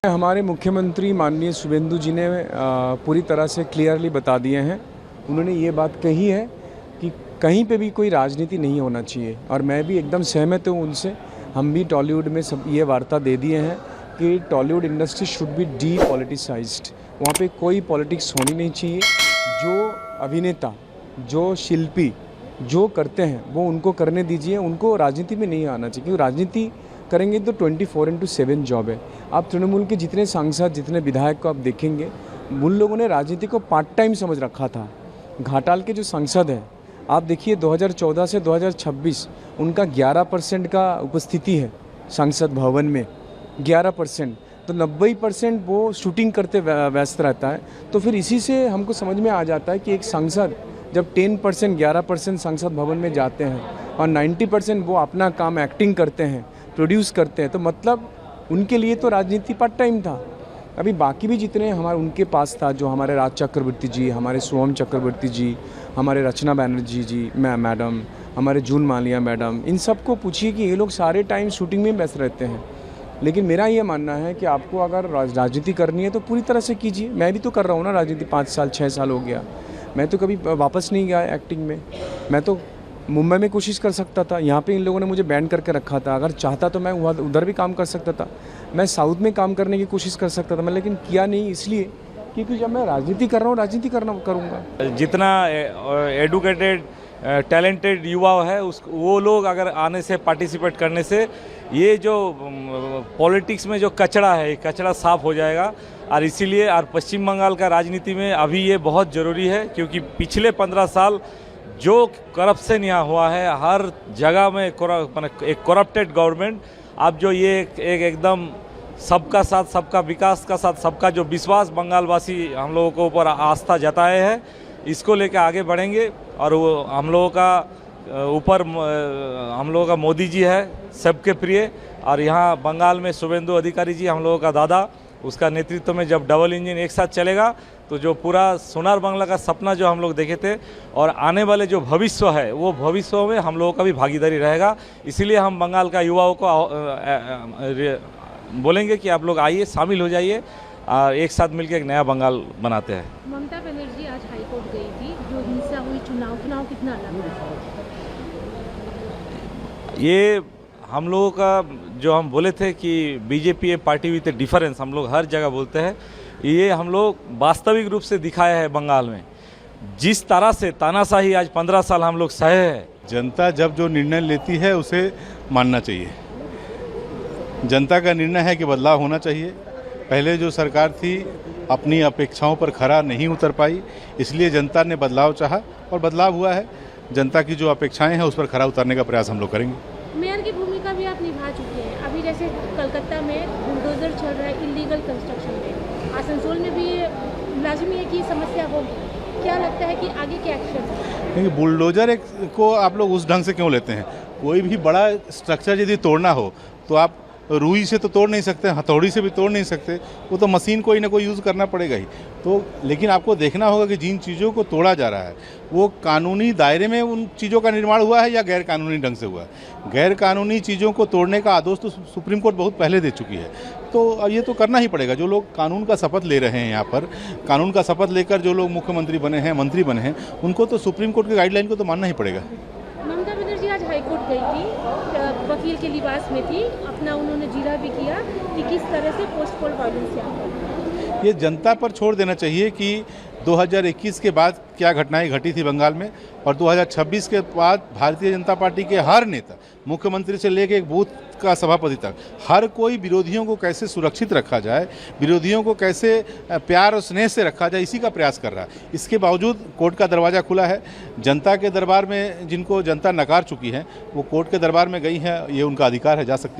हमारे मुख्यमंत्री माननीय शुभेंदु जी ने पूरी तरह से क्लियरली बता दिए हैं। उन्होंने ये बात कही है कि कहीं पे भी कोई राजनीति नहीं होना चाहिए और मैं भी एकदम सहमत हूँ उनसे। हम भी टॉलीवुड में सब ये वार्ता दे दिए हैं कि टॉलीवुड इंडस्ट्री शुड बी डीपॉलिटिसाइज्ड। वहाँ पे कोई पॉलिटिक्स होनी नहीं चाहिए। जो अभिनेता, जो शिल्पी जो करते हैं वो उनको करने दीजिए, उनको राजनीति में नहीं आना चाहिए, क्योंकि राजनीति करेंगे तो 24/7 जॉब है। आप तृणमूल के जितने सांसद, जितने विधायक को आप देखेंगे, उन लोगों ने राजनीति को पार्ट टाइम समझ रखा था। घाटाल के जो सांसद हैं, आप देखिए 2014 से 2026 उनका 11% का उपस्थिति है सांसद भवन में, 11%। तो 90% वो शूटिंग करते व्यस्त रहता है। तो फिर इसी से हमको समझ में आ जाता है कि एक सांसद जब 10%, 11% सांसद भवन में जाते हैं और 90% वो अपना काम एक्टिंग करते हैं, प्रोड्यूस करते हैं, तो मतलब उनके लिए तो राजनीति पार्ट टाइम था। अभी बाकी भी जितने हमारे उनके पास था, जो हमारे राज चक्रवर्ती जी, हमारे सोहम चक्रवर्ती जी, हमारे रचना बैनर्जी जी मैडम, हमारे जून मालिया मैडम, इन सबको पूछिए कि ये लोग सारे टाइम शूटिंग में व्यस्त रहते हैं। लेकिन मेरा ये मानना है कि आपको अगर राजनीति करनी है तो पूरी तरह से कीजिए। मैं भी तो कर रहा हूँ ना राजनीति, 5 साल 6 साल हो गया। मैं तो कभी वापस नहीं गया एक्टिंग में। मैं तो मुंबई में कोशिश कर सकता था, यहाँ पे इन लोगों ने मुझे बैन करके रखा था। अगर चाहता तो मैं उधर भी काम कर सकता था। मैं साउथ में काम करने की कोशिश कर सकता था मैं, लेकिन किया नहीं, इसलिए क्योंकि जब मैं राजनीति कर रहा हूँ, राजनीति करूँगा। जितना एडुकेटेड टैलेंटेड युवा है वो लोग अगर आने से, पार्टिसिपेट करने से ये जो पॉलिटिक्स में जो कचरा है, ये कचरा साफ हो जाएगा। और इसीलिए और पश्चिम बंगाल का राजनीति में अभी ये बहुत ज़रूरी है, क्योंकि पिछले 15 साल जो करप्शन यहाँ हुआ है, हर जगह में एक करप्टेड गवर्नमेंट। अब जो ये एक एकदम सबका साथ, सबका विकास का साथ, सबका जो विश्वास बंगाल वासी हम लोगों को ऊपर आस्था जताए हैं, इसको लेकर आगे बढ़ेंगे। और वो हम लोगों का ऊपर हम लोगों का मोदी जी है सबके प्रिय। और यहाँ बंगाल में शुभेंदु अधिकारी जी, हम लोगों का दादा, उसका नेतृत्व में जब डबल इंजन एक साथ चलेगा तो जो पूरा सोनार बांग्ला का सपना जो हम लोग देखे थे और आने वाले जो भविष्य है, वो भविष्य में हम लोगों का भी भागीदारी रहेगा। इसीलिए हम बंगाल का युवाओं को बोलेंगे कि आप लोग आइए, शामिल हो जाइए और एक साथ मिलकर एक नया बंगाल बनाते हैं। ममता बनर्जी आज हाईकोर्ट गई थी, जो हिंसा हुई, चुनाव कितना लगा? ये हम लोगों का जो हम बोले थे कि BJP A party with A difference, हम लोग हर जगह बोलते हैं, ये हम लोग वास्तविक रूप से दिखाया है बंगाल में। जिस तरह से तानाशाही आज 15 साल हम लोग सहे हैं। जनता जब जो निर्णय लेती है उसे मानना चाहिए। जनता का निर्णय है कि बदलाव होना चाहिए। पहले जो सरकार थी अपनी अपेक्षाओं पर खरा नहीं उतर पाई, इसलिए जनता ने बदलाव चाहा और बदलाव हुआ है। जनता की जो अपेक्षाएं हैं उस पर खरा उतरने का प्रयास हम लोग करेंगे। मेयर की भूमिका भी आप निभा चुके हैं। अभी जैसे कलकत्ता में बुलडोजर चल रहा है इलीगल कंस्ट्रक्शन में, आसनसोल में भी लाजमी है कि समस्या होगी। क्या लगता है कि आगे क्या एक्शन है? क्योंकि बुलडोजर को आप लोग उस ढंग से क्यों लेते हैं? कोई भी बड़ा स्ट्रक्चर यदि तोड़ना हो तो आप रुई से तो तोड़ नहीं सकते, हथौड़ी से भी तोड़ नहीं सकते, वो तो मशीन कोई ना कोई यूज़ करना पड़ेगा ही। तो लेकिन आपको देखना होगा कि जिन चीज़ों को तोड़ा जा रहा है वो कानूनी दायरे में उन चीज़ों का निर्माण हुआ है या गैर कानूनी ढंग से हुआ है। गैर कानूनी चीज़ों को तोड़ने का आदेश तो सुप्रीम कोर्ट बहुत पहले दे चुकी है। तो अब ये तो करना ही पड़ेगा। जो लोग कानून का शपथ ले रहे हैं, यहाँ पर कानून का शपथ लेकर जो लोग मुख्यमंत्री बने हैं, मंत्री बने हैं, उनको तो सुप्रीम कोर्ट की गाइडलाइन को तो मानना ही पड़ेगा। ममता बनर्जी आज हाईकोर्ट गई थी, वकील के लिबास में थी, अपना उन्होंने जिला भी किया कि किस तरह से पोस्ट पोल वायलेंस है। ये जनता पर छोड़ देना चाहिए कि 2021 के बाद क्या घटनाएं घटी थी बंगाल में, और 2026 के बाद भारतीय जनता पार्टी के हर नेता, मुख्यमंत्री से लेकर एक बूथ का सभापति तक, हर कोई विरोधियों को कैसे सुरक्षित रखा जाए, विरोधियों को कैसे प्यार और स्नेह से रखा जाए, इसी का प्रयास कर रहा है। इसके बावजूद कोर्ट का दरवाज़ा खुला है। जनता के दरबार में जिनको जनता नकार चुकी है वो कोर्ट के दरबार में गई हैं, ये उनका अधिकार है, जा सकती है।